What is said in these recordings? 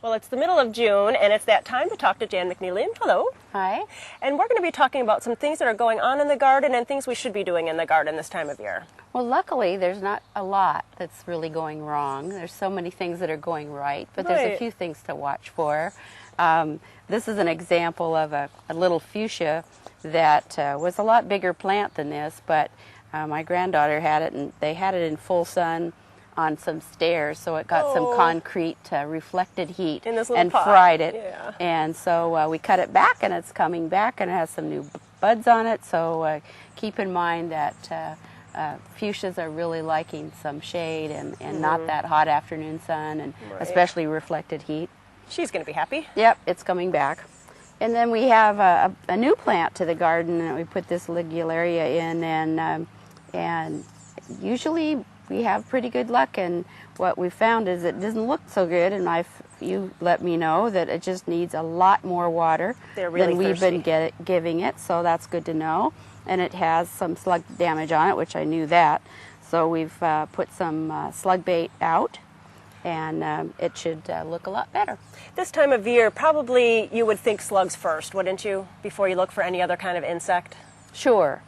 Well, it's the middle of June, and it's that time to talk to Jan McNeely. Hello. Hi. And we're going to be talking about some things that are going on in the garden and things we should be doing in the garden this time of year. Well, luckily, there's not a lot that's really going wrong. There's so many things that are going right, but there's a few things to watch for. This is an example of a little fuchsia that was a lot bigger plant than this, but my granddaughter had it, and they had it in full sun on some stairs, so it got some concrete reflected heat and pot. fried it. Yeah. And so we cut it back, and it's coming back, and it has some new buds on it. So keep in mind that fuchsias are really liking some shade and not that hot afternoon sun, and especially reflected heat. She's going to be happy. Yep, it's coming back. And then we have a new plant to the garden, and we put this ligularia in, and usually we have pretty good luck, and what we found is it doesn't look so good, and you let me know that it just needs a lot more water than we've been giving it, so that's good to know. And it has some slug damage on it, which I knew that. So we've put some slug bait out, and it should look a lot better. This time of year, probably you would think slugs first, wouldn't you, before you look for any other kind of insect? Sure.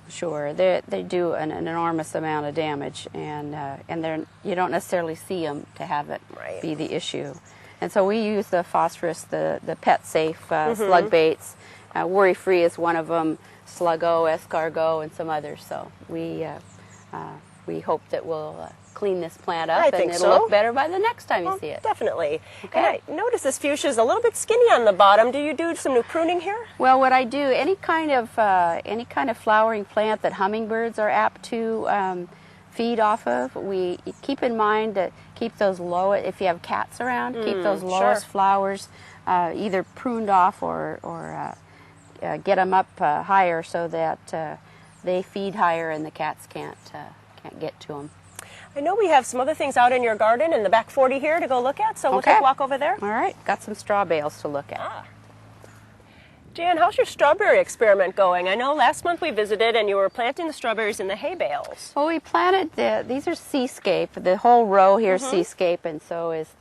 They do an enormous amount of damage, and you don't necessarily see them to have it be the issue. And so we use the phosphorus, the pet safe slug baits. Worry Free is one of them. Sluggo, escargot, and some others. So we hope that we'll clean this plant up, and it'll look better by the next time you see it. Definitely. Okay. And I notice this fuchsia is a little bit skinny on the bottom. Do you do some new pruning here? Well, what I do, any kind of flowering plant that hummingbirds are apt to feed off of, we keep in mind to keep those low. If you have cats around, keep those lowest flowers either pruned off or get them up higher so that they feed higher and the cats can't get to them. I know we have some other things out in your garden in the back 40 here to go look at, so we'll take a walk over there. All right, got some straw bales to look at. Jan, how's your strawberry experiment going? I know last month we visited and you were planting the strawberries in the hay bales. Well, we planted these are Seascape. The whole row here is Seascape, and so is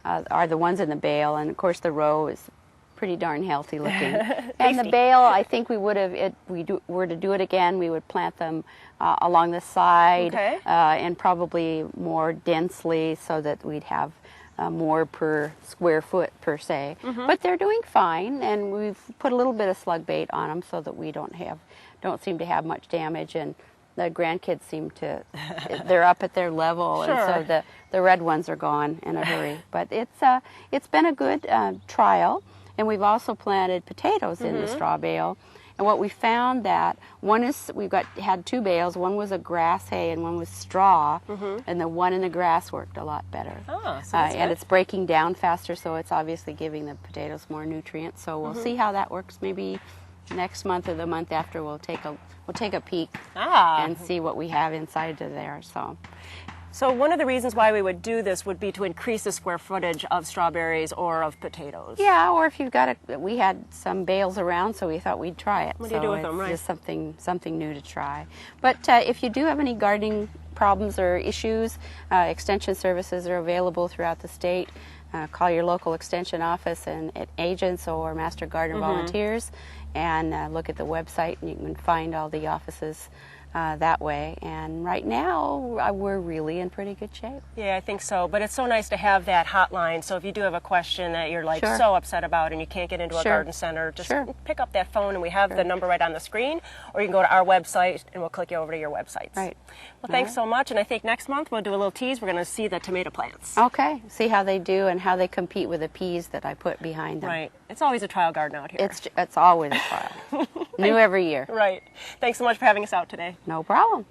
are the ones in the bale, and of course the row is pretty darn healthy looking. And the bale, I think we would have, if we were to do it again, we would plant them along the side and probably more densely so that we'd have more per square foot per se. But they're doing fine, and we've put a little bit of slug bait on them so that we don't seem to have much damage, and the grandkids seem to, they're up at their level, and so the red ones are gone in a hurry. But it's been a good trial. And we've also planted potatoes in the straw bale. And what we found that had two bales. One was a grass hay and one was straw. And the one in the grass worked a lot better. And it's breaking down faster, so it's obviously giving the potatoes more nutrients. So we'll see how that works. Maybe next month or the month after we'll take a peek and see what we have inside of there. So one of the reasons why we would do this would be to increase the square footage of strawberries or of potatoes. Yeah, or if you've got we had some bales around, so we thought we'd try it. What do you do with them, right? Just something new to try. But if you do have any gardening problems or issues, extension services are available throughout the state. Call your local extension office and agents or Master Gardener volunteers, and look at the website, and you can find all the offices that way. And right now we're really in pretty good shape. Yeah, I think so. But it's so nice to have that hotline, so if you do have a question that you're so upset about and you can't get into a garden center, just pick up that phone, and we have the number right on the screen, or you can go to our website and we'll click you over to your websites. Right. Well, thanks so much, and I think next month we'll do a little tease. We're going to see the tomato plants. Okay, see how they do and how they compete with the peas that I put behind them. Right. It's always a trial garden out here. It's always a trial. New every year. Right. Thanks so much for having us out today. No problem.